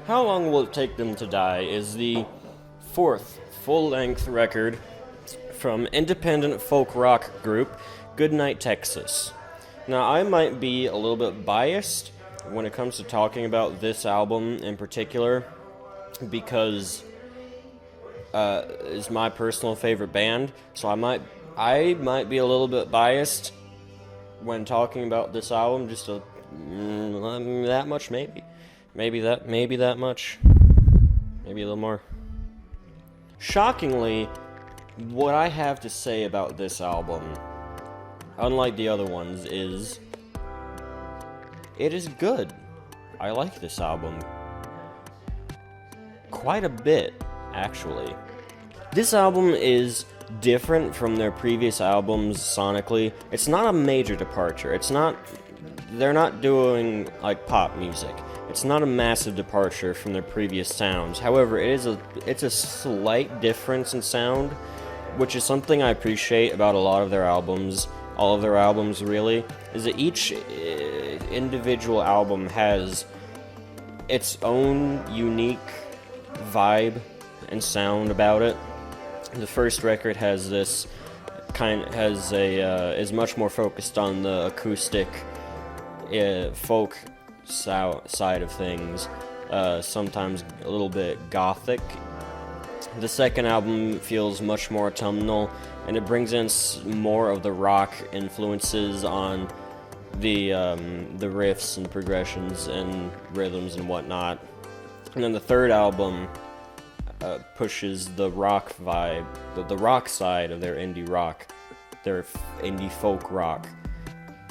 How Long Will It Take Them to Die is the fourth full-length record from independent folk rock group Goodnight Texas. Now, I might be a little bit biased when it comes to talking about this album in particular because it's my personal favorite band, so I might be a little bit biased when talking about this album, just that much maybe. Maybe that much. Maybe a little more. Shockingly, what I have to say about this album, unlike the other ones, is it is good. I like this album quite a bit, actually. This album is different from their previous albums sonically. It's not a major departure. They're not doing like pop music. It's not a massive departure from their previous sounds. However, it's a slight difference in sound, which is something I appreciate about a lot of their albums. All of their albums, really, is that each individual album has its own unique vibe and sound about it. The first record has is much more focused on the acoustic folk side of things, sometimes a little bit gothic. The second album feels much more autumnal, and it brings in more of the rock influences on the riffs and progressions and rhythms and whatnot. And then the third album pushes the rock vibe, the rock side of their indie folk rock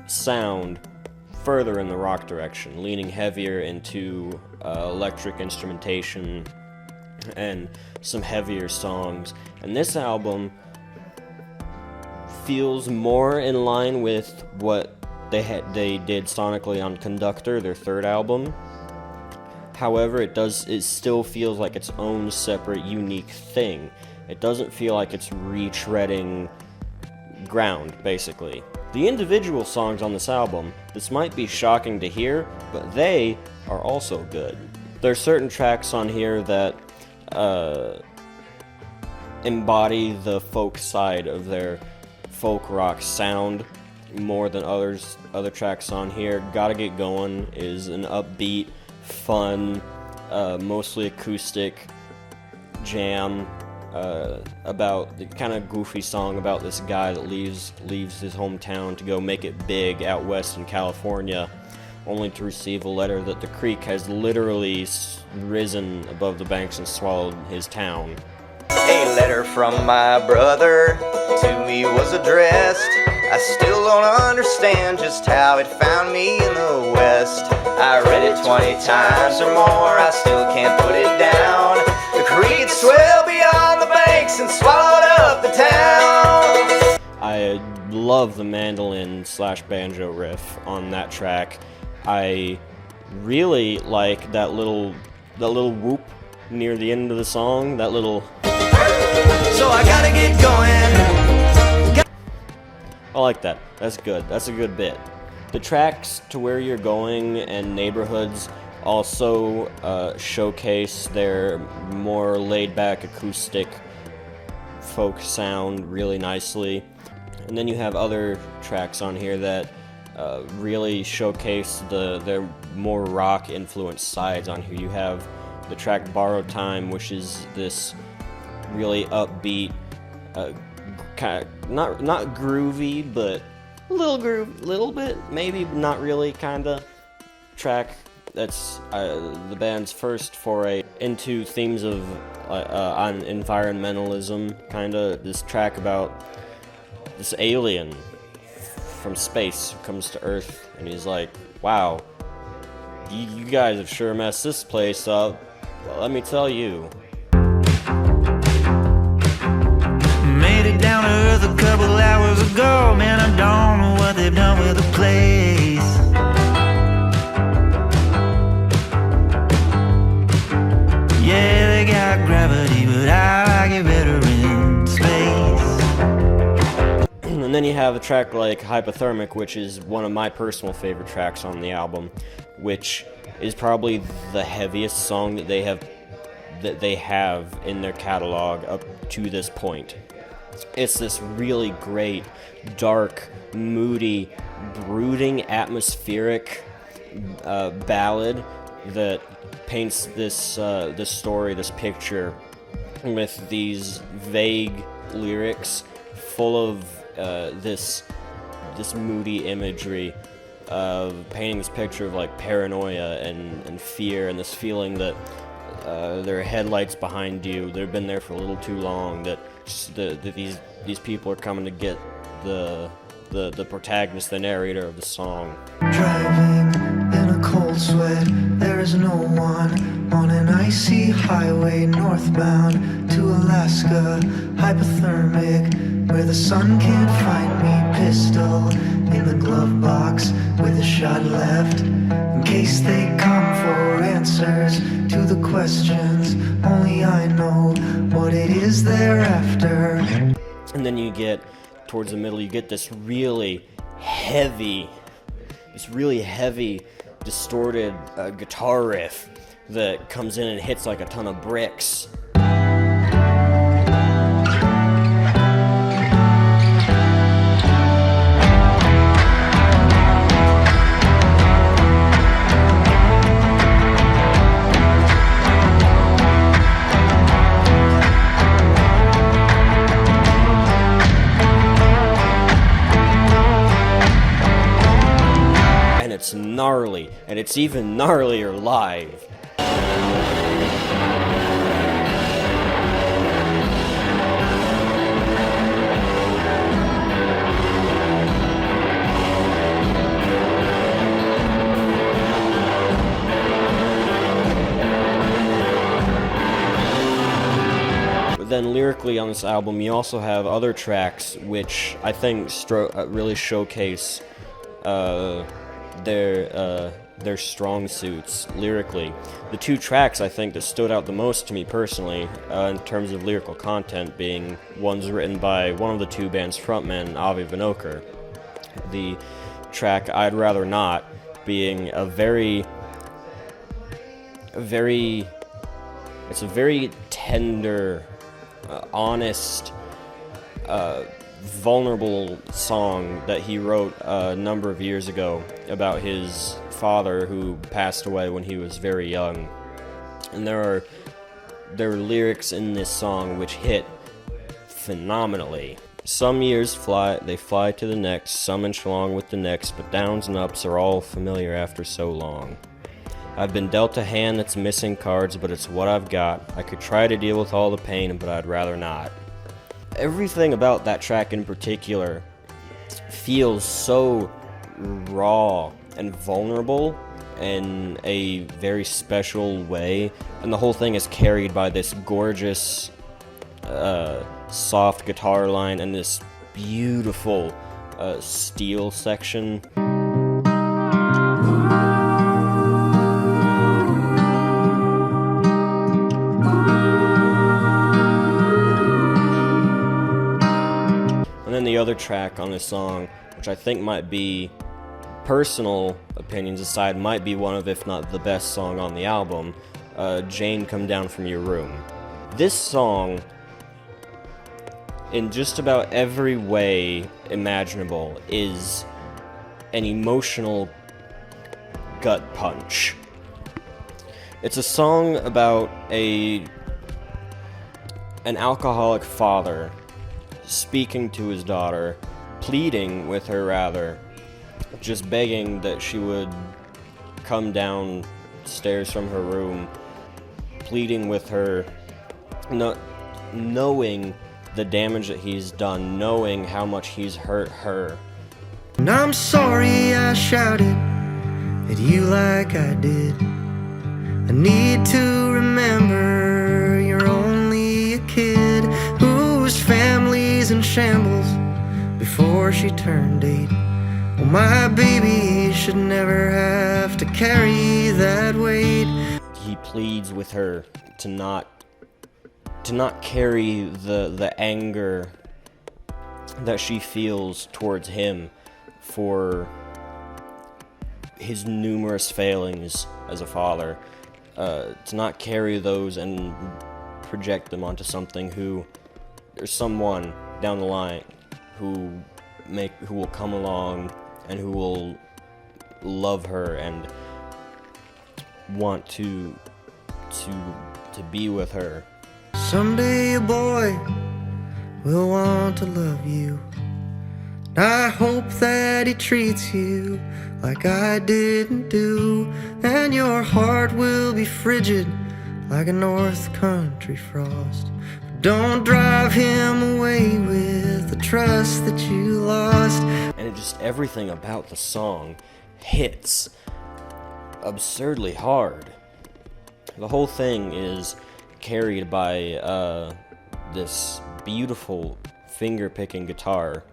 sound further in the rock direction, leaning heavier into electric instrumentation and some heavier songs. And this album feels more in line with what they did sonically on Conductor, their third album. However, it still feels like its own separate, unique thing. It doesn't feel like it's retreading ground, basically. The individual songs on this album, this might be shocking to hear, but they are also good. There are certain tracks on here that embody the folk side of their folk rock sound more than other tracks on here. Gotta Get Going is an upbeat, fun, mostly acoustic jam about the kind of goofy song about this guy that leaves his hometown to go make it big out west in California, only to receive a letter that the creek has literally risen above the banks and swallowed his town. A letter from my brother to me was addressed. I still don't understand just how it found me in the West. I read it 20 times or more, I still can't put it down. The creek swelled beyond the banks and swallowed up the town. I love the mandolin / banjo riff on that track. I really like that little whoop near the end of the song, that little... So I gotta get going. I like that. That's good. That's a good bit. The tracks To Where You're Going and Neighborhoods also showcase their more laid-back acoustic folk sound really nicely. And then you have other tracks on here that really showcase their more rock-influenced sides on here. You have the track Borrowed Time, which is this really upbeat, kind of not groovy, but a little bit, maybe not really, kinda track. That's the band's first foray into themes of on environmentalism, kinda. This track about this alien from space who comes to Earth, and he's like, "Wow, you guys have sure messed this place up. Well, let me tell you." Made it down to Earth a couple hours ago. Man, I don't know what they've done with the place. Yeah, they got gravity, but I like it better in space. And then you you have a track like Hypothermic, which is one of my personal favorite tracks on the album, which is probably the heaviest song that they have in their catalog up to this point. It's this really great, dark, moody, brooding, atmospheric ballad that paints this story, this picture, with these vague lyrics full of this moody imagery of painting this picture of like paranoia and fear, and this feeling that there are headlights behind you, they've been there for a little too long, that these people are coming to get the protagonist, the narrator of the song. Driving in a cold sweat, there is no one on an icy highway northbound to Alaska. Hypothermic, where the sun can't find me. Pistol in the glove box with a shot left, in case they come for answers to the questions only I know what it is they're after. And then you get towards the middle, you get this really heavy, distorted guitar riff that comes in and hits like a ton of bricks. It's gnarly, and it's even gnarlier live. But then lyrically on this album, you also have other tracks which I think really showcase their strong suits lyrically. The two tracks I think that stood out the most to me personally in terms of lyrical content being ones written by one of the two band's frontmen, Avi Vinokur. The track I'd Rather Not being it's a very tender, honest, vulnerable song that he wrote a number of years ago about his father who passed away when he was very young. And there are lyrics in this song which hit phenomenally. Some years fly to the next, some inch along with the next, but downs and ups are all familiar after so long. I've been dealt a hand that's missing cards, but it's what I've got. I could try to deal with all the pain, but I'd rather not. Everything about that track in particular feels so raw and vulnerable in a very special way, and the whole thing is carried by this gorgeous soft guitar line and this beautiful steel section. And then the other track on this song, which I think might be, personal opinions aside, might be one of, if not the best song on the album, Jane, Come Down From Your Room. This song, in just about every way imaginable, is an emotional gut punch. It's a song about an alcoholic father speaking to his daughter, pleading with her rather, just begging that she would come downstairs from her room, pleading with her, knowing the damage that he's done, knowing how much he's hurt her. And I'm sorry I shouted at you like I did. I need to remember you're only a kid whose family's in shambles before she turned 8. Well, my baby should never have to carry that weight. He pleads with her to not carry the anger that she feels towards him for his numerous failings as a father, to not carry those and project them onto someone down the line who will come along and who will love her and want to be with her. Someday a boy will want to love you. I hope that he treats you like I didn't do, and your heart will be frigid like a North Country frost. Don't drive him away with the trust that you lost. And everything about the song hits absurdly hard. The whole thing is carried by this beautiful finger-picking guitar,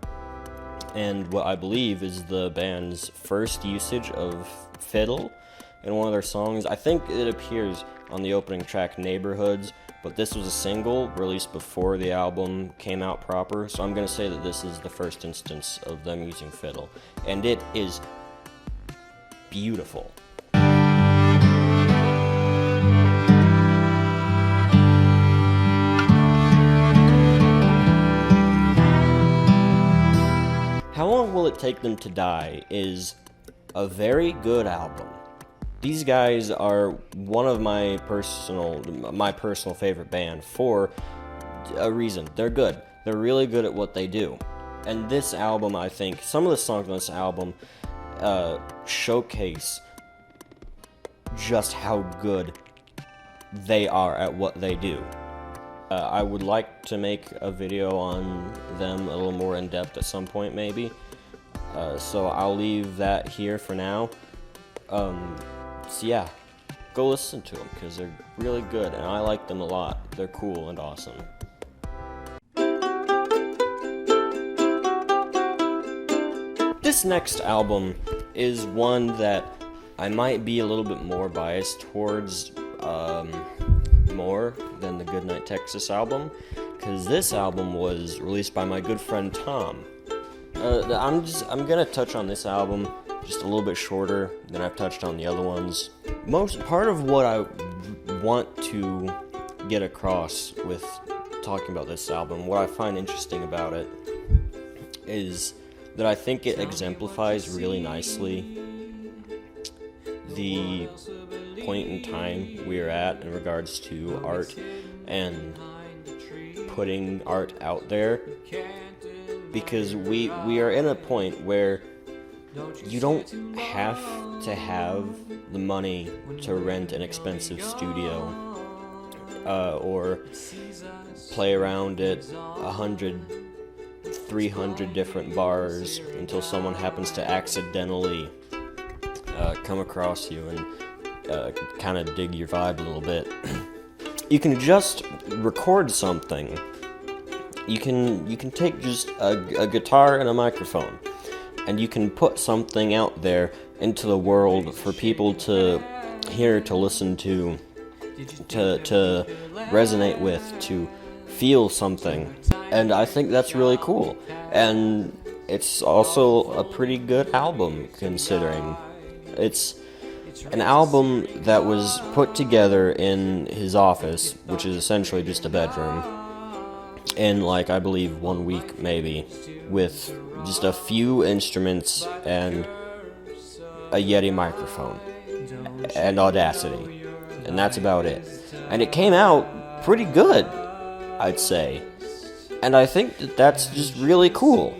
and what I believe is the band's first usage of fiddle in one of their songs. I think it appears on the opening track, Neighborhoods, but this was a single released before the album came out proper, so I'm going to say that this is the first instance of them using fiddle, and it is beautiful. How Long Will It Take Them to Die is a very good album. These guys are one of my personal favorite band for a reason. They're good. They're really good at what they do. And this album, I think, some of the songs on this album showcase just how good they are at what they do. I would like to make a video on them a little more in depth at some point, maybe. So I'll leave that here for now. So yeah, go listen to them because they're really good and I like them a lot. They're cool and awesome. This next album is one that I might be a little bit more biased towards more than the Goodnight Texas album, because this album was released by my good friend Tom. I'm gonna touch on this album just a little bit shorter than I've touched on the other ones. Part of what I want to get across with talking about this album, what I find interesting about it, is that I think it exemplifies really nicely the point in time we're at in regards to art and putting art out there, because we are in a point where you don't have to have the money to rent an expensive studio or play around at 100, 300 different bars until someone happens to accidentally come across you and kind of dig your vibe a little bit. You can just record something. You can take just a guitar and a microphone, and you can put something out there into the world for people to hear, to listen to resonate with, to feel something. And I think that's really cool. And it's also a pretty good album, considering. It's an album that was put together in his office, which is essentially just a bedroom, in like, I believe, 1 week maybe, with just a few instruments and a Yeti microphone and Audacity, and that's about it. And it came out pretty good, I'd say, and I think that that's just really cool.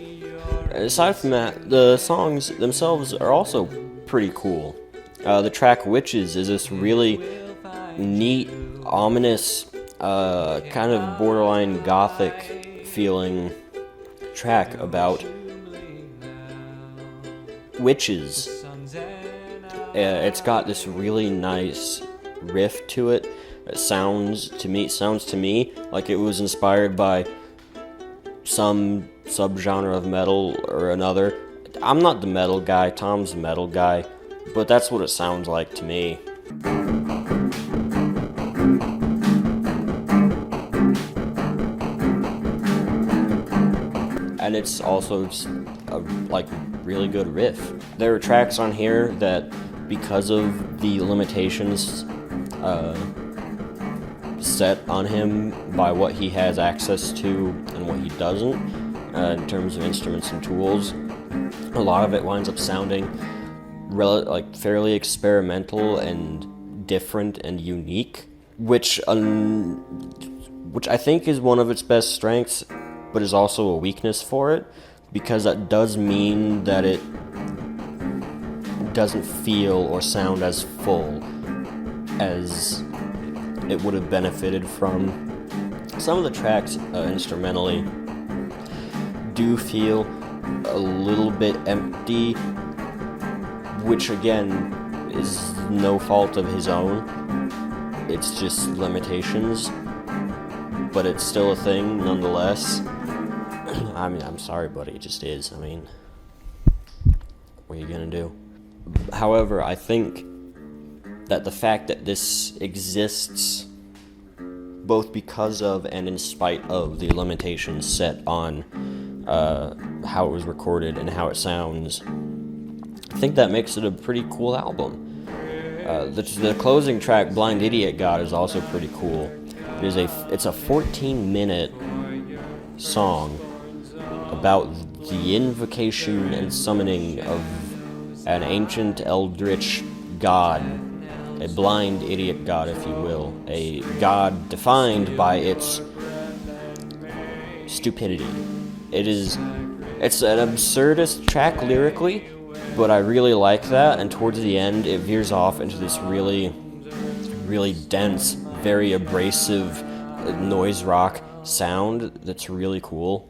Aside from that, the songs themselves are also pretty cool. The track Witches is this really neat, ominous, kind of borderline gothic feeling track about witches. It's got this really nice riff to it. It sounds to me like it was inspired by some subgenre of metal or another. I'm not the metal guy, Tom's the metal guy, but that's what it sounds like to me. and it's also just a like really good riff. There are tracks on here that, because of the limitations set on him by what he has access to and what he doesn't, in terms of instruments and tools, a lot of it winds up sounding fairly experimental and different and unique, which I think is one of its best strengths, but is also a weakness for it, because that does mean that it doesn't feel or sound as full as it would have benefited from. Some of the tracks instrumentally do feel a little bit empty, which again is no fault of his own. It's just limitations, but it's still a thing nonetheless. I mean, I'm sorry, buddy, it just is. I mean, what are you gonna do? However, I think that the fact that this exists both because of and in spite of the limitations set on how it was recorded and how it sounds, I think that makes it a pretty cool album. The closing track, Blind Idiot God, is also pretty cool. It's a 14-minute song about the invocation and summoning of an ancient eldritch god, a blind idiot god, if you will, a god defined by its stupidity. It's an absurdist track lyrically, but I really like that, and towards the end it veers off into this really, really dense, very abrasive noise rock sound that's really cool.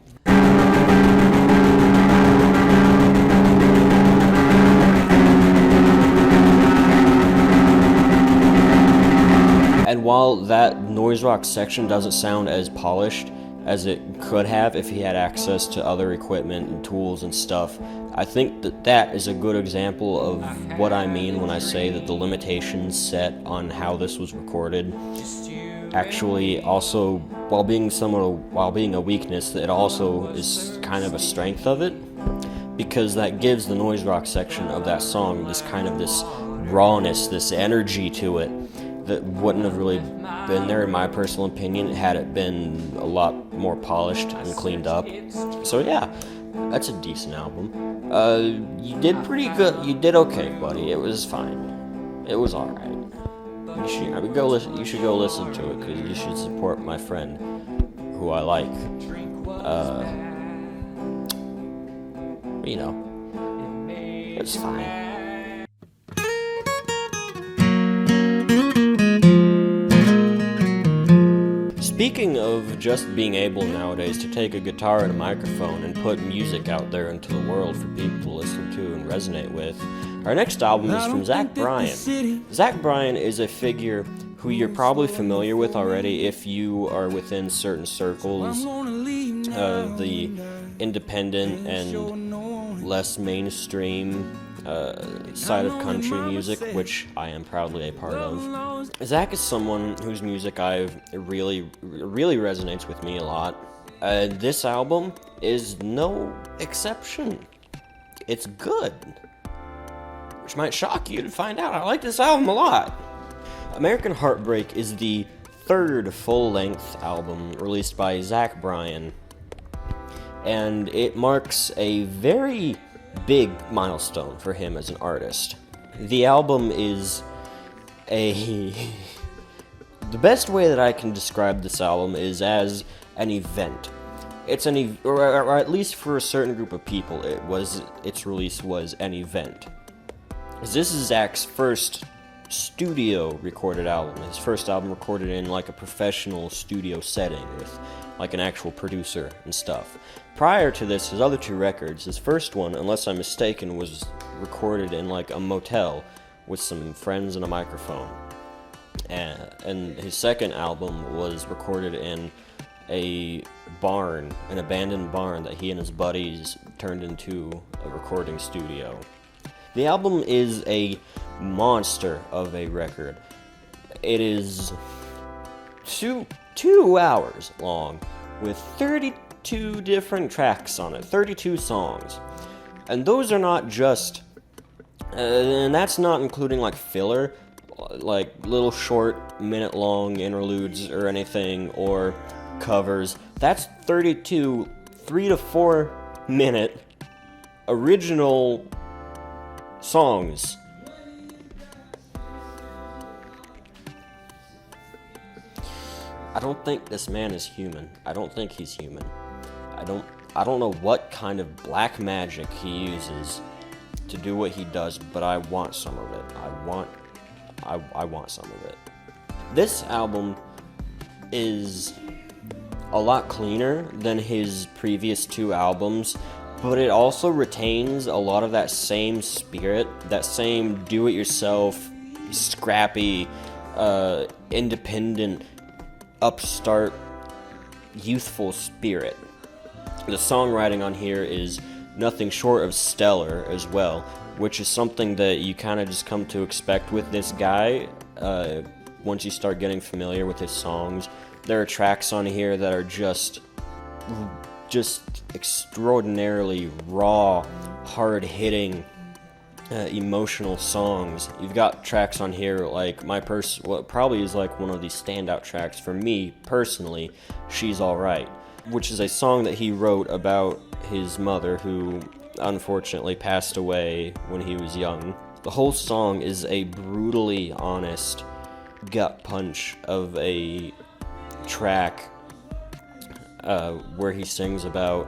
And while that noise rock section doesn't sound as polished as it could have if he had access to other equipment and tools and stuff, I think that is a good example of what I mean when I say that the limitations set on how this was recorded actually also, while being a weakness, it also is kind of a strength of it, because that gives the noise rock section of that song this rawness, this energy to it that wouldn't have really been there, in my personal opinion, had it been a lot more polished and cleaned up. So yeah, that's a decent album. You did pretty good. You did okay, buddy. It was fine. It was alright. You should go listen to it, because you should support my friend, who I like. You know, it's fine. Speaking of just being able nowadays to take a guitar and a microphone and put music out there into the world for people to listen to and resonate with, our next album is from Zach Bryan. Zach Bryan is a figure who you're probably familiar with already if you are within certain circles of the independent and less mainstream side of country music, which I am proudly a part of. Zach is someone whose music really resonates with me a lot. This album is no exception. It's good, which might shock you to find out. I like this album a lot. American Heartbreak is the third full-length album released by Zach Bryan, and it marks a very big milestone for him as an artist. The album is the best way that I can describe this album is as an event. It's or at least for a certain group of people, its release was an event. This is Zach's first studio recorded album. His first album recorded in like a professional studio setting with like an actual producer and stuff. Prior to this, his other two records, his first one, unless I'm mistaken, was recorded in like a motel with some friends and a microphone. And his second album was recorded in a barn, an abandoned barn that he and his buddies turned into a recording studio. The album is a monster of a record. It is 2 hours long with 32 different tracks on it, 32 songs. And those are not just, and that's not including like filler, like little short minute-long interludes or anything, or covers. That's 32 3 to 4 minute original songs. I don't think this man is human. I don't think he's human. I don't know what kind of black magic he uses to do what he does, but I want some of it. I want some of it. This album is a lot cleaner than his previous 2 albums, but it also retains a lot of that same spirit, that same do-it-yourself, scrappy, independent, upstart, youthful spirit. The songwriting on here is nothing short of stellar as well, which is something that you kind of just come to expect with this guy once you start getting familiar with his songs. There are tracks on here that are just extraordinarily raw, hard-hitting, emotional songs. You've got tracks on here like what probably is like one of the standout tracks for me personally, She's Alright, which is a song that he wrote about his mother, who unfortunately passed away when he was young. The whole song is a brutally honest gut punch of a track where he sings about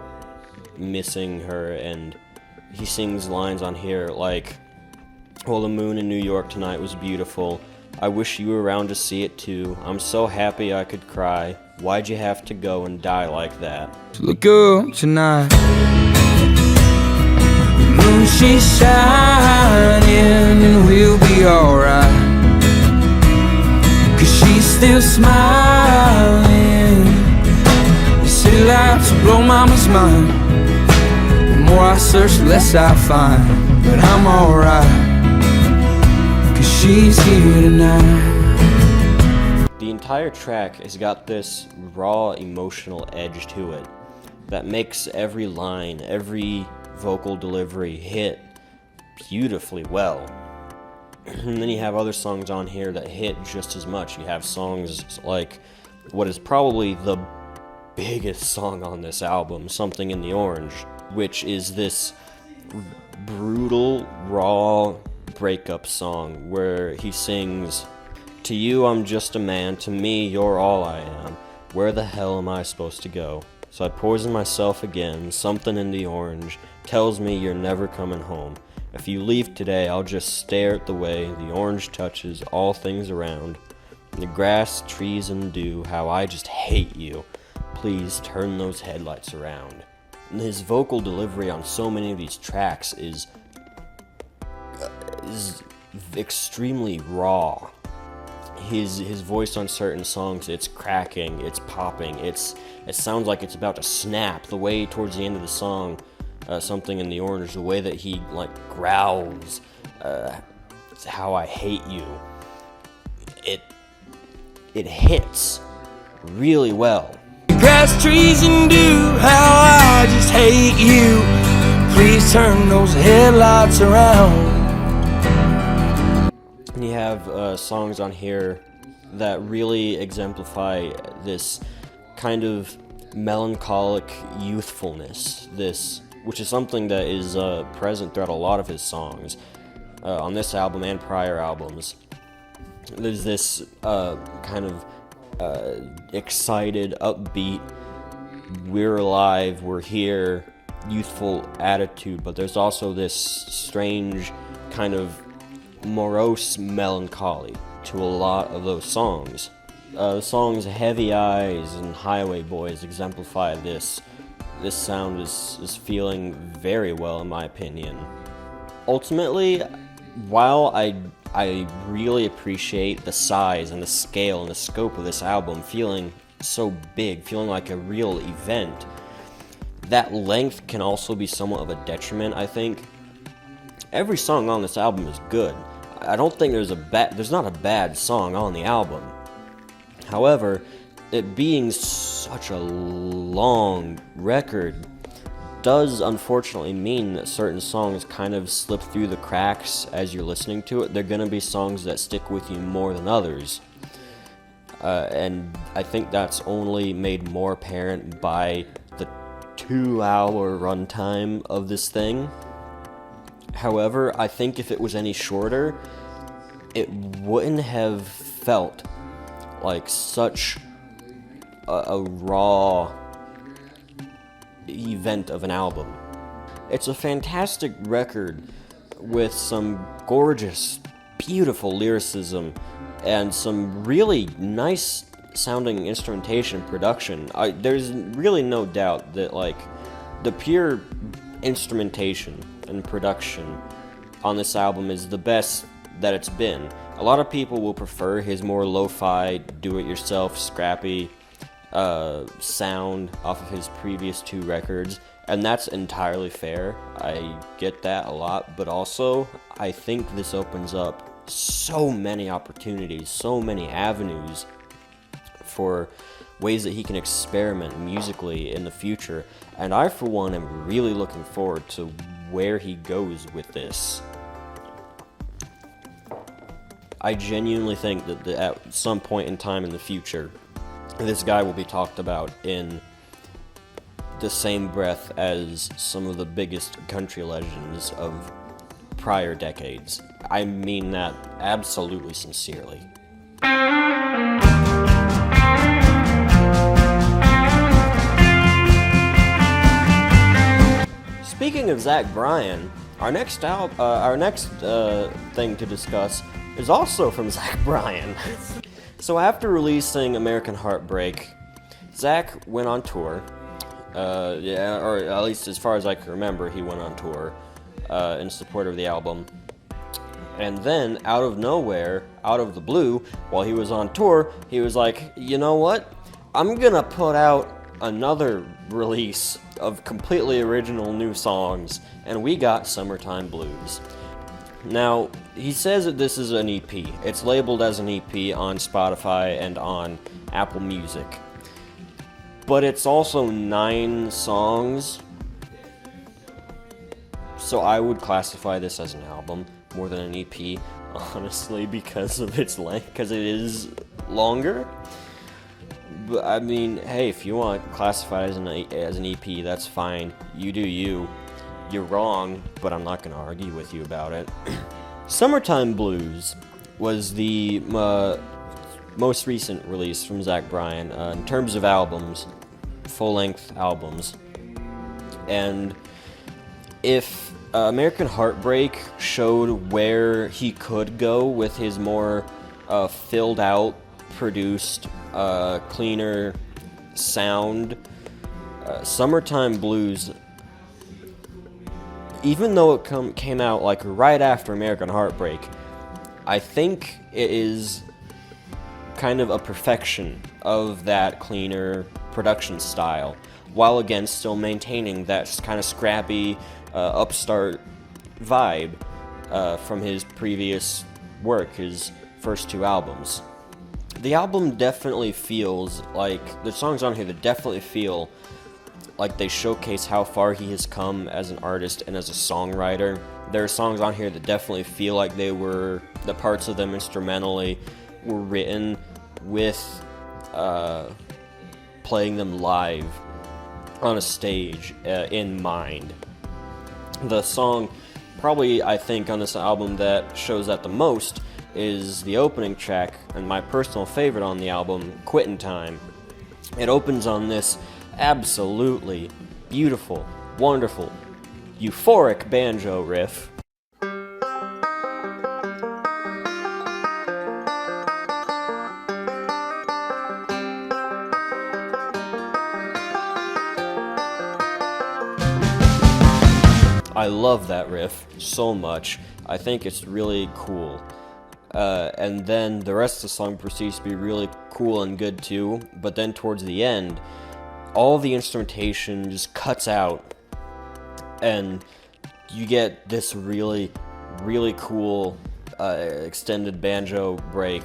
missing her, and he sings lines on here like, "Well, the moon in New York tonight was beautiful. I wish you were around to see it too. I'm so happy I could cry. Why'd you have to go and die like that?" Look good tonight. The moon, she's shining, and we'll be alright. 'Cause she's still smiling. The city lights will blow mama's mind. The more I search, the less I find. But I'm alright, 'cause she's here tonight. The entire track has got this raw emotional edge to it that makes every line, every vocal delivery hit beautifully well. And then you have other songs on here that hit just as much. You have songs like what is probably the biggest song on this album, Something in the Orange, which is this brutal, raw breakup song where he sings, "To you I'm just a man, to me you're all I am. Where the hell am I supposed to go? So I poison myself again, something in the orange tells me you're never coming home. If you leave today, I'll just stare at the way the orange touches all things around. The grass, trees, and dew, how I just hate you. Please turn those headlights around." And his vocal delivery on so many of these tracks is extremely raw. His voice on certain songs, it's cracking, it's popping, it sounds like it's about to snap. The way towards the end of the song, Something in the Orange, the way that he like growls, "How I hate you," it hits really well. Grass, trees, and dew, how I just hate you. Please turn those headlights around. And you have songs on here that really exemplify this kind of melancholic youthfulness, which is something that is present throughout a lot of his songs, on this album and prior albums. There's this kind of excited, upbeat, we're alive, we're here, youthful attitude, but there's also this strange kind of morose melancholy to a lot of those songs. The songs Heavy Eyes and Highway Boys exemplify this. This sound is feeling very well, in my opinion. Ultimately, while I really appreciate the size and the scale and the scope of this album feeling so big, feeling like a real event, that length can also be somewhat of a detriment, I think. Every song on this album is good. I don't think there's not a bad song on the album. However, it being such a long record does unfortunately mean that certain songs kind of slip through the cracks as you're listening to it. They're going to be songs that stick with you more than others. And I think that's only made more apparent by the 2-hour runtime of this thing. However, I think if it was any shorter, it wouldn't have felt like such a raw event of an album. It's a fantastic record with some gorgeous, beautiful lyricism and some really nice sounding instrumentation production. There's really no doubt that like the pure instrumentation and production on this album is the best that it's been. A lot of people will prefer his more lo-fi, do-it-yourself, scrappy sound off of his previous 2 records, and that's entirely fair. I get that a lot, but also I think this opens up so many opportunities, so many avenues for ways that he can experiment musically in the future, and I for one am really looking forward to where he goes with this. I genuinely think that at some point in time in the future, this guy will be talked about in the same breath as some of the biggest country legends of prior decades. I mean that absolutely sincerely. Speaking of Zach Bryan, our next thing to discuss is also from Zach Bryan. So after releasing American Heartbreak, Zach went on tour. Or at least as far as I can remember, he went on tour in support of the album. And then, out of nowhere, out of the blue, while he was on tour, he was like, you know what? I'm gonna put out another release of completely original new songs, and we got Summertime Blues. Now, he says that this is an EP. It's labeled as an EP on Spotify and on Apple Music. But it's also 9 songs, so I would classify this as an album more than an EP, honestly, because of its length, because it is longer. But I mean, hey, if you want to classify it as an EP, that's fine. You do you. You're wrong, but I'm not going to argue with you about it. Summertime Blues was the most recent release from Zach Bryan in terms of albums, full-length albums. And if American Heartbreak showed where he could go with his more filled out, produced, cleaner sound, Summertime Blues, even though it came out like right after American Heartbreak, I think it is kind of a perfection of that cleaner production style, while again still maintaining that kind of scrappy, upstart vibe from his previous work, his first 2 albums. The album definitely feels like, the songs on here that definitely feel like they showcase how far he has come as an artist and as a songwriter. There are songs on here that definitely feel like the parts of them instrumentally were written with playing them live on a stage in mind. The song probably, I think, on this album that shows that the most is the opening track, and my personal favorite on the album, Quittin' Time. It opens on this absolutely beautiful, wonderful, euphoric banjo riff. I love that riff so much. I think it's really cool. And then the rest of the song proceeds to be really cool and good too, but then towards the end, all the instrumentation just cuts out, and you get this really, really cool extended banjo break.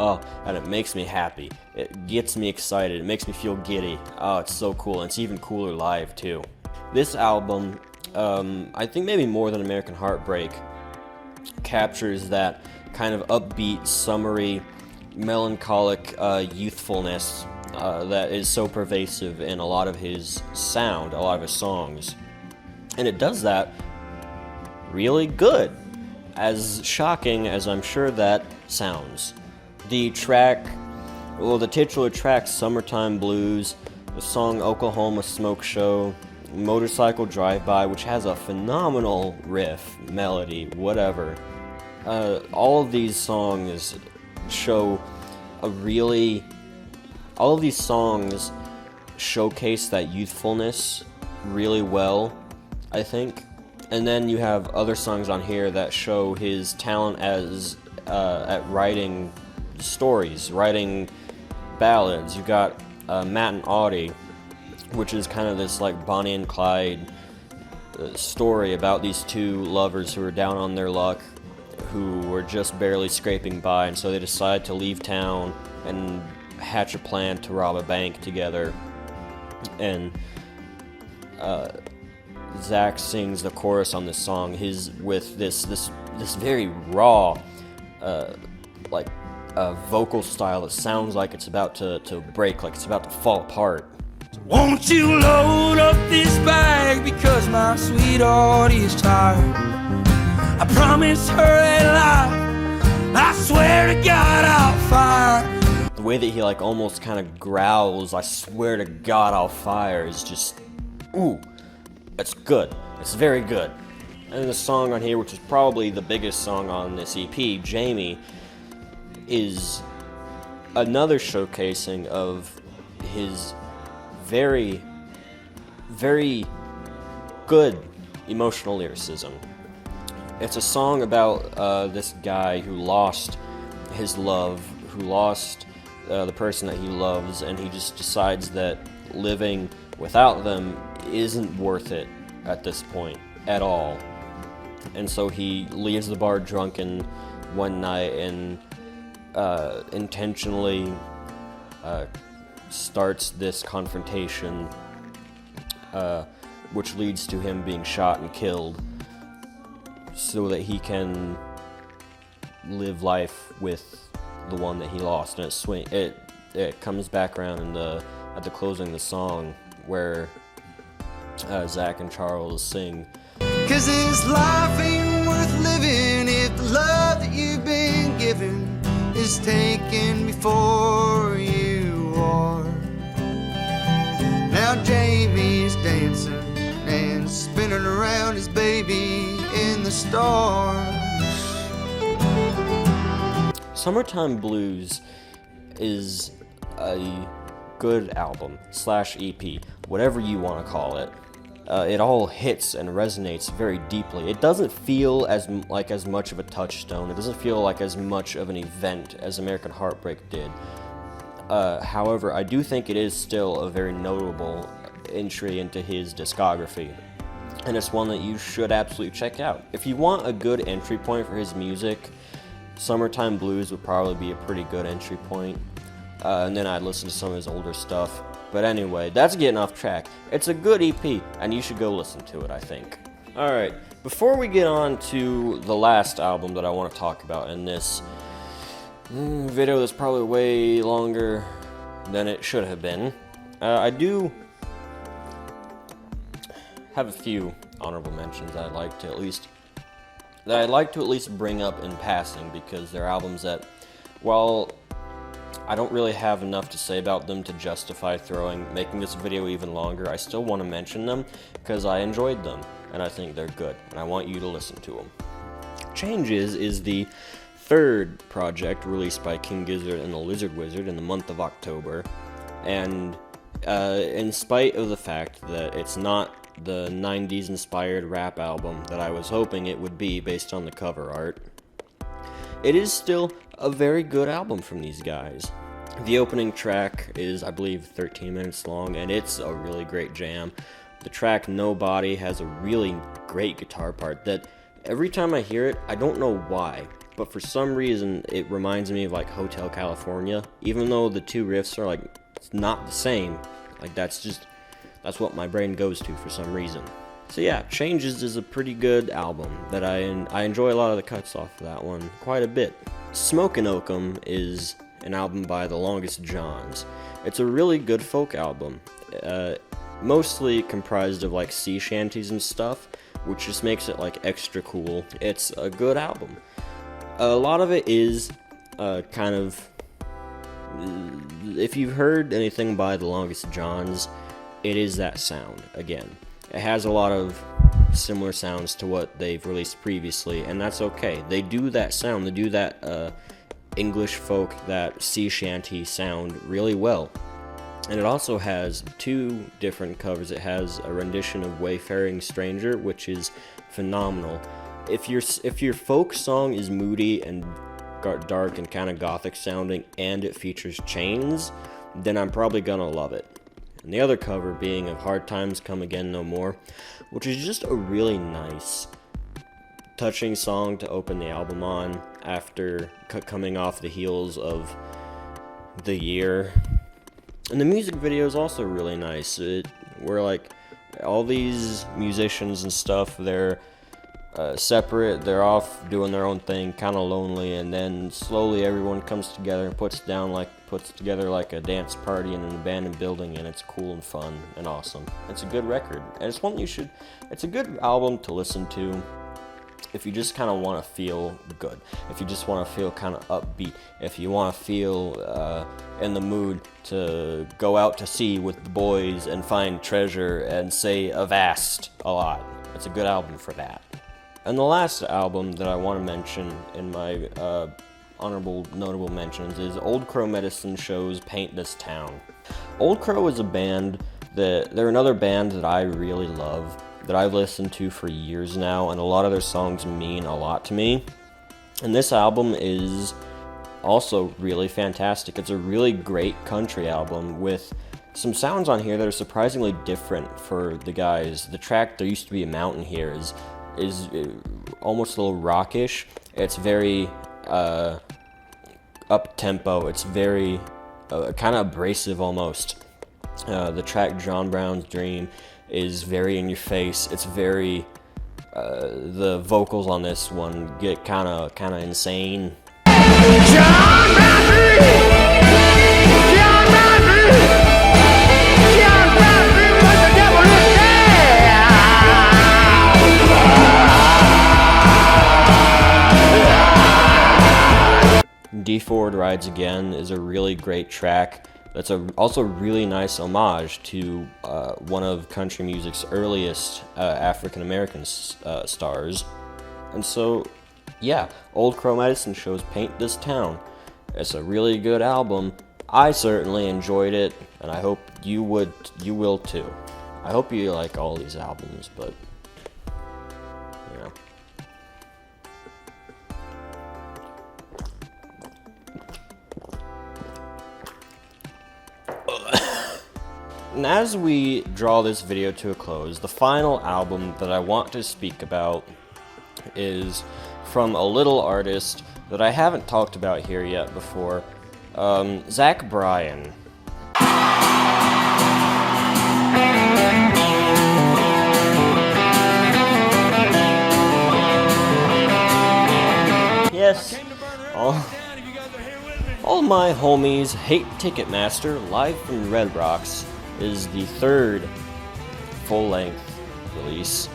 Oh, and it makes me happy. It gets me excited. It makes me feel giddy. Oh, it's so cool. And it's even cooler live, too. This album, I think maybe more than American Heartbreak, captures that kind of upbeat, summery, melancholic youthfulness that is so pervasive in a lot of his sound, a lot of his songs. And it does that really good, as shocking as I'm sure that sounds. The titular track, Summertime Blues, the song Oklahoma Smoke Show, Motorcycle Drive-By, which has a phenomenal riff, melody, whatever. All of these songs all of these songs showcase that youthfulness really well, I think. And then you have other songs on here that show his talent at writing stories, writing ballads. You got Matt and Audie, which is kind of this like Bonnie and Clyde story about these two lovers who are down on their luck, who were just barely scraping by, and so they decide to leave town and hatch a plan to rob a bank together. And Zach sings the chorus on this song. With this very raw, vocal style that sounds like it's about to break, like it's about to fall apart. Won't you load up this bag because my sweet Audie is tired? I promised her a lie. I swear to God I'll fire. The way that he like almost kind of growls, I swear to God I'll fire, is just, ooh, it's good. It's very good. And the song on here, which is probably the biggest song on this EP, Jamie, is another showcasing of his very, very good emotional lyricism. It's a song about this guy who lost his love, who lost the person that he loves, and he just decides that living without them isn't worth it at this point at all. And so he leaves the bar drunken one night and intentionally starts this confrontation, which leads to him being shot and killed, so that he can live life with the one that he lost. And it comes back around at the closing of the song, where Zach and Charles sing, Cause this life ain't worth living if the love that you've been given is taken before you are. Now Jamie's dancing and spinning around his baby in the stars. Summertime Blues is a good album / EP, whatever you want to call it. It all hits and resonates very deeply. It doesn't feel as much of a touchstone. It doesn't feel like as much of an event as American Heartbreak did. However, I do think it is still a very notable entry into his discography, and it's one that you should absolutely check out. If you want a good entry point for his music, Summertime Blues would probably be a pretty good entry point. And then I'd listen to some of his older stuff. But anyway, that's getting off track. It's a good EP, and you should go listen to it, I think. Alright, before we get on to the last album that I want to talk about in this video that's probably way longer than it should have been, I do have a few honorable mentions that I'd like to at least bring up in passing, because they're albums that, while I don't really have enough to say about them to justify making this video even longer, I still want to mention them because I enjoyed them and I think they're good, and I want you to listen to them. Changes is the third project released by King Gizzard and the Lizard Wizard in the month of October, and in spite of the fact that it's not the 90s inspired rap album that I was hoping it would be based on the cover art, it is still a very good album from these guys. The opening track is, I believe, 13 minutes long, and it's a really great jam. The track Nobody has a really great guitar part that every time I hear it, I don't know why, but but for some reason it reminds me of like Hotel California, even though the two riffs are like not the same. Like that's what my brain goes to for some reason. So yeah, Changes is a pretty good album that I enjoy a lot of the cuts off of that one quite a bit. Smokin' Oakum is an album by The Longest Johns. It's a really good folk album, mostly comprised of like sea shanties and stuff, which just makes it like extra cool. It's a good album. A lot of it is kind of, if you've heard anything by The Longest Johns, it is that sound again. It has a lot of similar sounds to what they've released previously, and that's okay. They do that sound, they do that English folk, that sea shanty sound really well. And it also has two different covers. It has a rendition of Wayfaring Stranger, which is phenomenal. If your folk song is moody and dark and kind of gothic sounding, and it features chains, then I'm probably gonna love it. And the other cover being of Hard Times Come Again No More, which is just a really nice, touching song to open the album on after coming off the heels of The Year. And the music video is also really nice. We're like, all these musicians and stuff, they're separate, they're off doing their own thing, kind of lonely, and then slowly everyone comes together and puts together like a dance party in an abandoned building, and it's cool and fun and awesome. It's a good record, and it's one it's a good album to listen to if you just kind of want to feel good, if you just want to feel kind of upbeat, if you want to feel in the mood to go out to sea with the boys and find treasure and say "Avast" a lot. It's a good album for that. And the last album that I want to mention in my honorable notable mentions is Old Crow Medicine Show's Paint This Town. Old Crow is a band they're another band that I really love, that I've listened to for years now, and a lot of their songs mean a lot to me. And this album is also really fantastic. It's a really great country album with some sounds on here that are surprisingly different for the guys. The track There Used to Be a Mountain here is almost a little rockish. It's very up-tempo. It's very kind of abrasive almost. The track John Brown's Dream is very in your face. It's very the vocals on this one get kind of insane. John Brown's Dream! John Brown's Dream! John Brown's Dream was the devil is D Ford Rides Again is a really great track. That's also really nice homage to one of country music's earliest African American stars. And so, yeah, Old Crow Medicine Show's Paint This Town. It's a really good album. I certainly enjoyed it, and I hope you will too. I hope you like all these albums, but you know. And as we draw this video to a close, the final album that I want to speak about is from a little artist that I haven't talked about here yet before, Zach Bryan. Yes, all my homies hate Ticketmaster. Live from Red Rocks is the third full-length release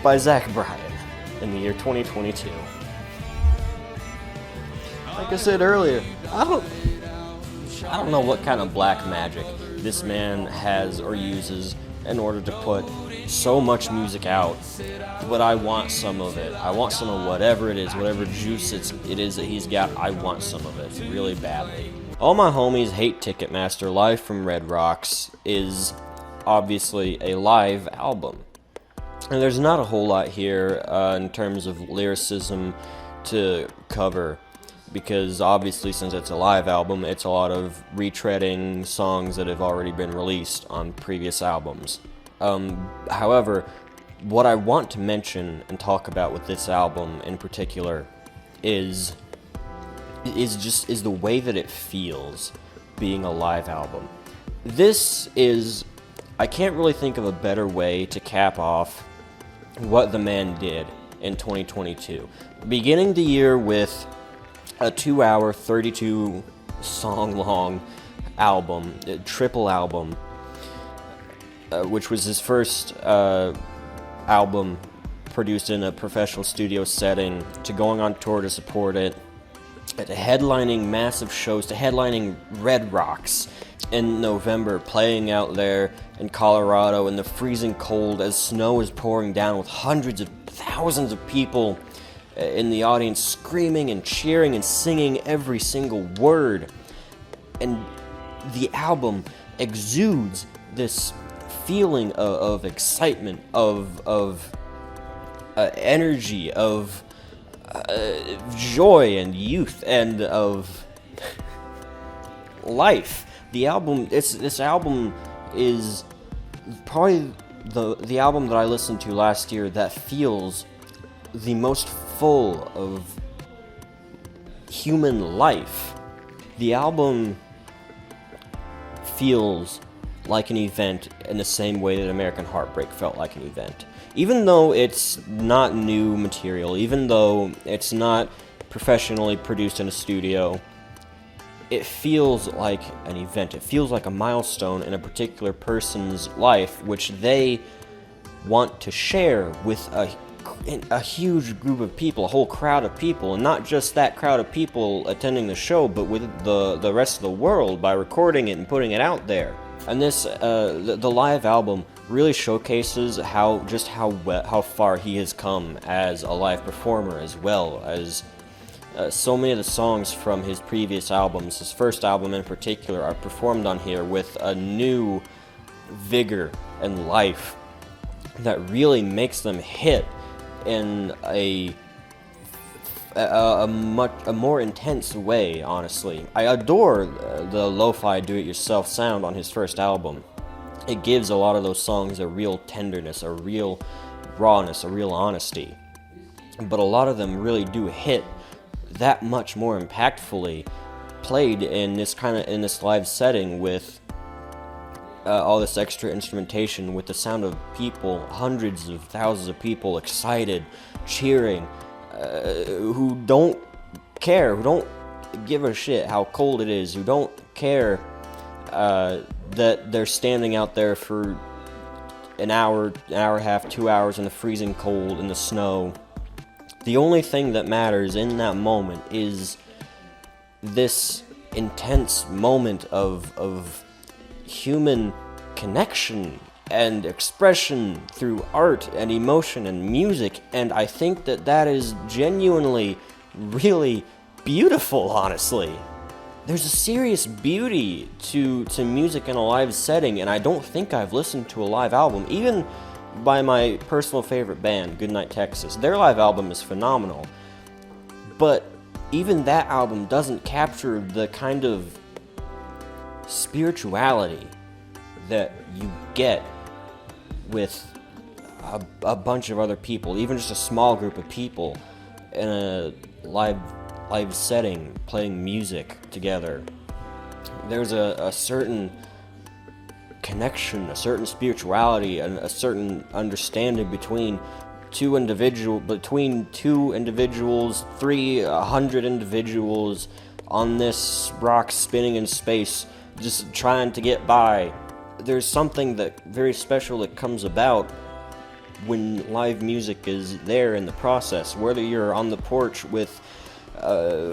by Zach Bryan in the year 2022. Like I said earlier, I don't know what kind of black magic this man has or uses in order to put so much music out, but I want some of it. I want some of whatever it is, whatever juice it is that he's got. I want some of it really badly. All My Homies Hate Ticketmaster Live from Red Rocks is obviously a live album. And there's not a whole lot here in terms of lyricism to cover, because obviously since it's a live album, it's a lot of retreading songs that have already been released on previous albums. However, what I want to mention and talk about with this album in particular is the way that it feels being a live album. This is, I can't really think of a better way to cap off what the man did in 2022. Beginning the year with a 2-hour, 32-song-long album, a triple album, which was his first album produced in a professional studio setting, to going on tour to support it, to headlining massive shows, to headlining Red Rocks in November, playing out there in Colorado in the freezing cold as snow is pouring down, with hundreds of thousands of people in the audience screaming and cheering and singing every single word. And the album exudes this feeling of excitement, of energy, of joy and youth, and of life. The album, this album is probably the album that I listened to last year that feels the most full of human life. The album feels like an event in the same way that American Heartbreak felt like an event. Even though it's not new material, even though it's not professionally produced in a studio, it feels like an event. It feels like a milestone in a particular person's life, which they want to share with a huge group of people, a whole crowd of people, and not just that crowd of people attending the show, but with the rest of the world by recording it and putting it out there. And this, the live album really showcases how far he has come as a live performer, as well as so many of the songs from his previous albums, his first album in particular, are performed on here with a new vigor and life that really makes them hit in a more intense way, honestly. I adore the lo-fi do-it-yourself sound on his first album. It gives a lot of those songs a real tenderness, a real rawness, a real honesty. But a lot of them really do hit that much more impactfully played in this live setting with all this extra instrumentation, with the sound of people, hundreds of thousands of people excited, cheering, who don't care, who don't give a shit how cold it is, who don't care that they're standing out there for an hour and a half, 2 hours in the freezing cold, in the snow. The only thing that matters in that moment is this intense moment of human connection and expression through art and emotion and music, and I think that is genuinely really beautiful, honestly. There's a serious beauty to music in a live setting, and I don't think I've listened to a live album, even by my personal favorite band, Goodnight Texas. Their live album is phenomenal, but even that album doesn't capture the kind of spirituality that you get with a bunch of other people, even just a small group of people in a live setting playing music together. There's a certain connection, a certain spirituality, and a certain understanding between two individuals, 300 individuals on this rock spinning in space, just trying to get by. There's something that very special that comes about when live music is there in the process, whether you're on the porch with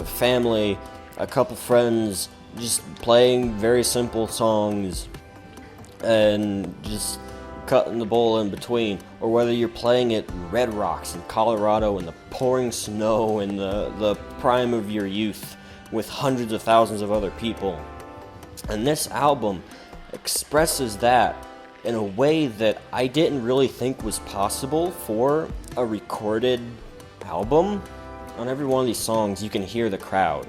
family, a couple friends, just playing very simple songs and just cutting the bowl in between, or whether you're playing at Red Rocks in Colorado in the pouring snow in the prime of your youth with hundreds of thousands of other people. And this album expresses that in a way that I didn't really think was possible for a recorded album. On every one of these songs, you can hear the crowd.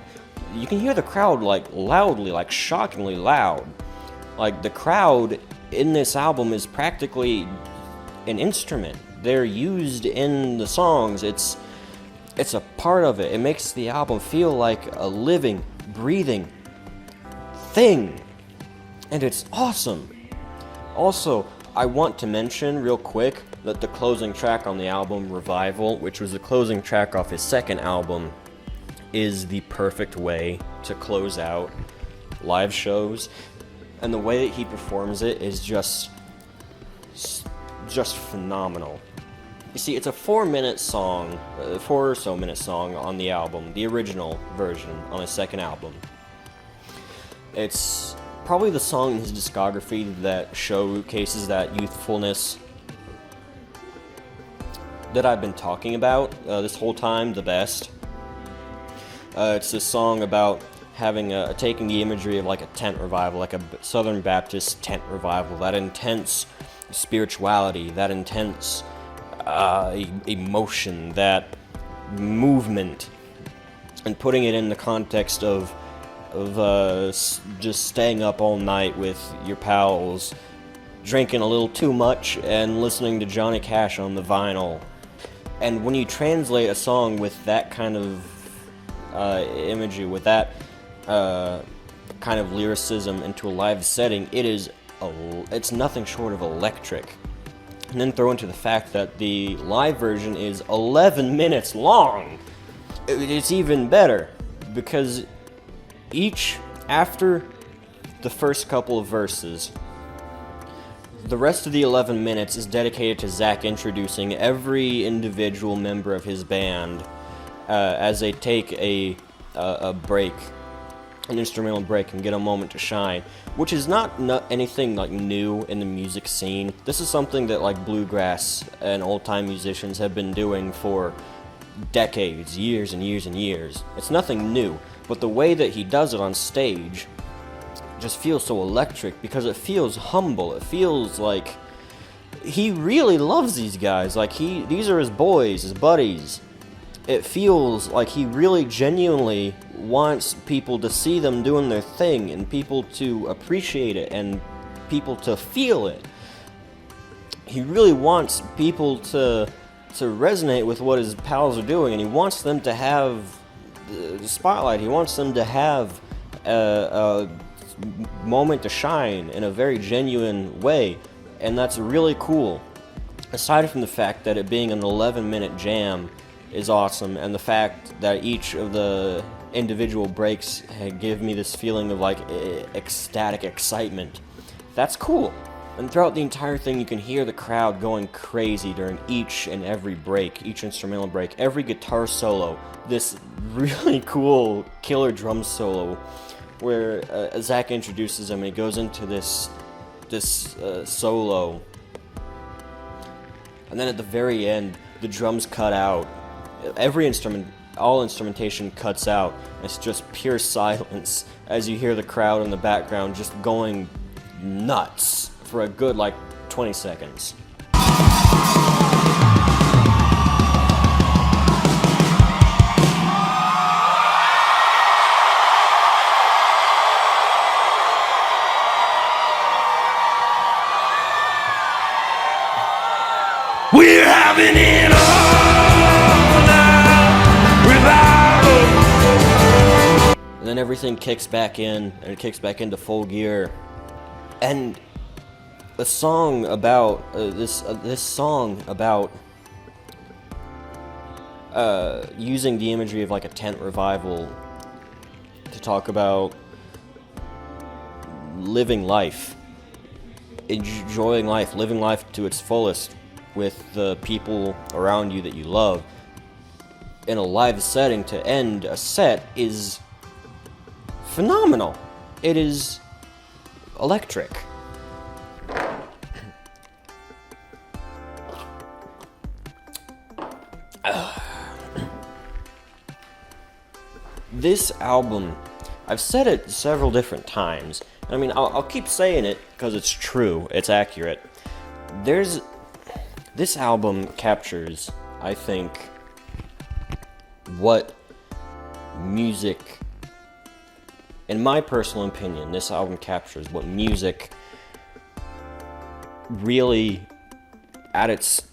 You can hear the crowd, like, loudly, like, shockingly loud. Like, the crowd in this album is practically an instrument. They're used in the songs. It's It's a part of it. It makes the album feel like a living, breathing thing. And it's awesome. Also, I want to mention real quick that the closing track on the album, Revival, which was the closing track off his second album, is the perfect way to close out live shows. And the way that he performs it is just phenomenal. You see, it's a 4-minute song, 4 or so minute song on the album, the original version on his second album. It's probably the song in his discography that showcases that youthfulness that I've been talking about this whole time the best. It's a song about having taking the imagery of like a tent revival, like a Southern Baptist tent revival, that intense spirituality, that intense emotion, that movement, and putting it in the context of just staying up all night with your pals, drinking a little too much, and listening to Johnny Cash on the vinyl. And when you translate a song with that kind of imagery, with that kind of lyricism into a live setting, it's nothing short of electric. And then throw into the fact that the live version is 11 minutes long. It's even better, because after the first couple of verses, the rest of the 11 minutes is dedicated to Zach introducing every individual member of his band as they take a break, an instrumental break, and get a moment to shine, which is not anything like new in the music scene. This is something that like bluegrass and old-time musicians have been doing for decades, years and years and years. It's nothing new, but the way that he does it on stage just feels so electric, because it feels humble. It feels like he really loves these guys. Like these are his boys, his buddies. It feels like he really genuinely wants people to see them doing their thing, and people to appreciate it, and people to feel it. He really wants people to resonate with what his pals are doing, and he wants them to have the spotlight. He wants them to have a moment to shine in a very genuine way, and that's really cool. Aside from the fact that it being an 11-minute jam is awesome, and the fact that each of the individual breaks give me this feeling of like ecstatic excitement, that's cool. And throughout the entire thing, you can hear the crowd going crazy during each and every break, each instrumental break, every guitar solo, this really cool killer drum solo where Zach introduces him and he goes into this solo, and then at the very end the drums cut out. All instrumentation cuts out. It's just pure silence as you hear the crowd in the background just going nuts for a good 20 seconds. We're having it all now, revival. And then everything kicks back in, and it kicks back into full gear. And a song about this song about using the imagery of like a tent revival to talk about living life, enjoying life, living life to its fullest with the people around you that you love in a live setting to end a set is phenomenal. It is electric. This album, I've said it several different times. I mean, I'll keep saying it because it's true, it's accurate. This album captures, I think, what music, in my personal opinion, this album captures what music really, at its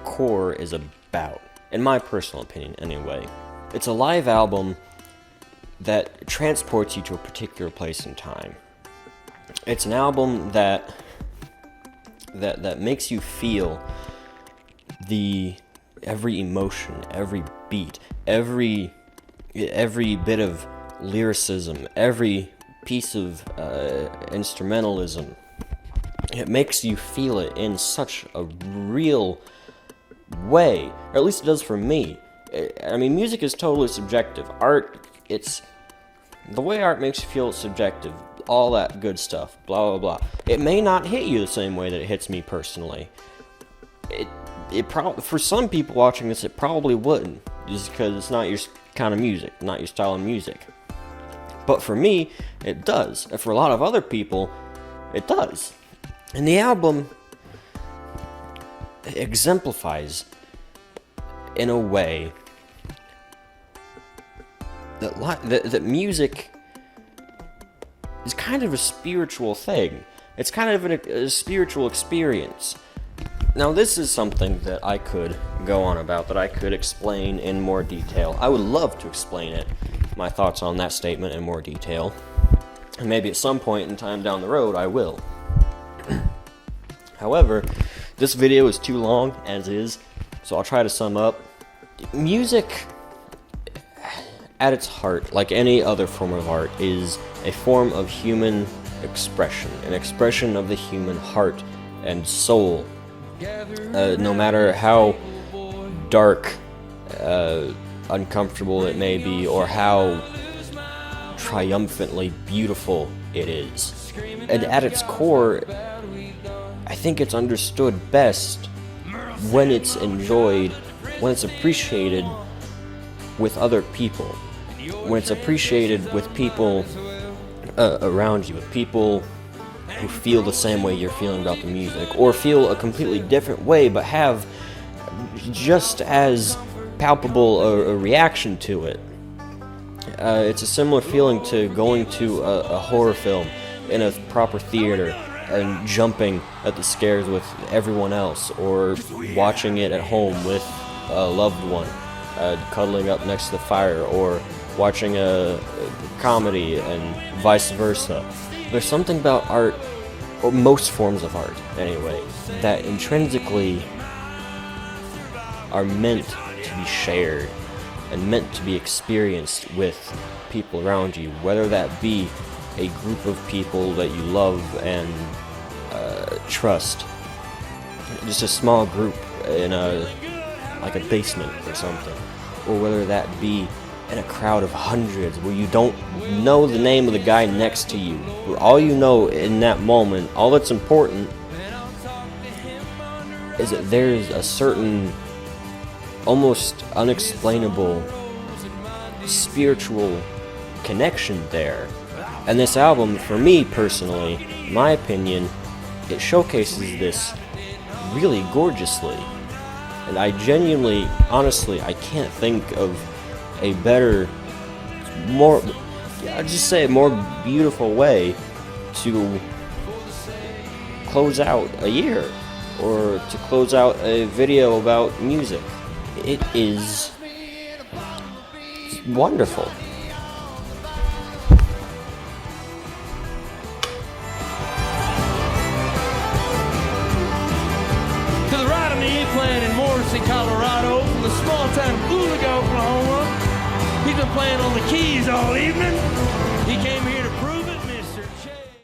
core, is about. in my personal opinion anyway. It's a live album that transports you to a particular place in time. It's an album that makes you feel every emotion, every beat, every bit of lyricism, every piece of instrumentalism. It makes you feel it in such a real way, or at least it does for me. I mean, music is totally subjective. Art, it's the way art makes you feel, it's subjective. All that good stuff, blah blah blah. It may not hit you the same way that it hits me personally. For some people watching this, it probably wouldn't, just because it's not your kind of music, not your style of music. But for me, it does. And for a lot of other people, it does. And the album exemplifies, in a way, that music is kind of a spiritual thing. It's kind of a spiritual experience. Now, this is something that I could go on about, that I could explain in more detail. I would love to explain it, my thoughts on that statement in more detail. And maybe at some point in time down the road, I will. However, this video is too long, as is, so I'll try to sum up. Music, at its heart, like any other form of art, is a form of human expression, an expression of the human heart and soul. No matter how dark, uncomfortable it may be, or how triumphantly beautiful it is. And at its core, I think it's understood best when it's enjoyed, when it's appreciated with other people, when it's appreciated with people around you, with people who feel the same way you're feeling about the music, or feel a completely different way but have just as palpable a reaction to it. It's a similar feeling to going to a horror film in a proper theater and jumping at the scares with everyone else, or watching it at home with a loved one, cuddling up next to the fire, or watching a comedy and vice versa. There's something about art, or most forms of art anyway, that intrinsically are meant to be shared and meant to be experienced with people around you, whether that be a group of people that you love and trust, just a small group in like a basement or something, or whether that be in a crowd of hundreds where you don't know the name of the guy next to you. All you know in that moment, all that's important, is that there's a certain almost unexplainable spiritual connection there. And this album, for me personally, in my opinion, it showcases this really gorgeously. And I genuinely, honestly, I can't think of a better, more, I'd just say a more beautiful way to close out a year, or to close out a video about music. It is wonderful. To the right of me, playing in Morrison, Colorado, from the small town of Oolaga, Oklahoma. He's been playing on the keys all evening. He came here